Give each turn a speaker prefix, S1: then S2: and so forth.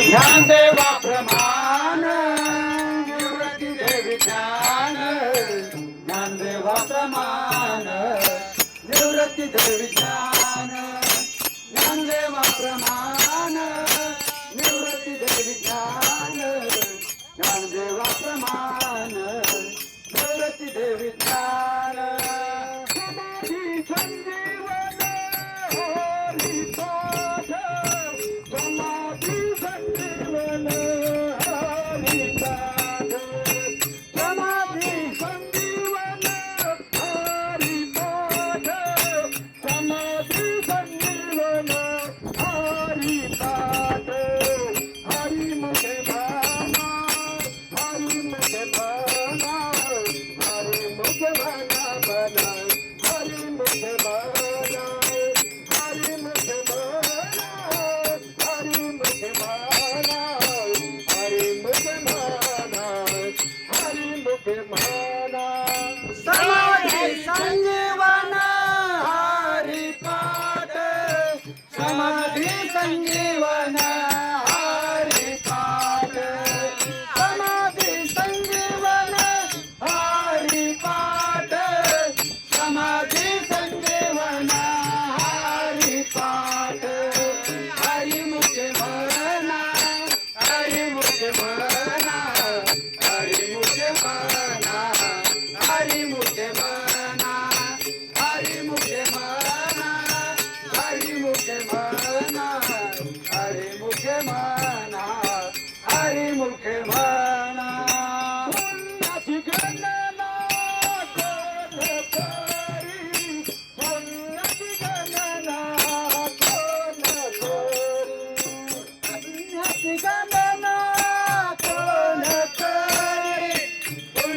S1: ज्ञानदेवा प्रमाण निवृत्ती देवी ज्ञान ज्ञानदेवा प्रमाण निवृत्ती देवी ज्ञान ज्ञानदेवा प्रमाण निवृत्ती देवी ज्ञान ज्ञानदेवा प्रमाण निवृत्ती देवी ज्ञान समाधी संजीवन हरी पाठ समाधी संजीवन हरी पाठ समाधी संजीवन हरी पाठ समाधी संजीवन हरी पाठ हरी मुखे भाना हरी मुखे भाना हरी मुखे भाना बना हरी मुखे भाना हरी मुखे भाना हरी मुखे भाना हरी मुखे भाना हरी मुखे भाना समाधी संजीवन हरी पाठ समाधी संजीवन हरी पाठ समाधी संजीवन हरी पाठ समाधी संजीवन हरी पाठ हरी मुखे भाना हरी मुखे भाना हरी मुखे भाना हरी मुखे भाना हरी मुखे भाना हरी मुखे भाना हरी मुखे भाना हरी मुखे भाना पुण्याची गणना कोण करी पुण्याची गणना कोण करी पुण्याची गणना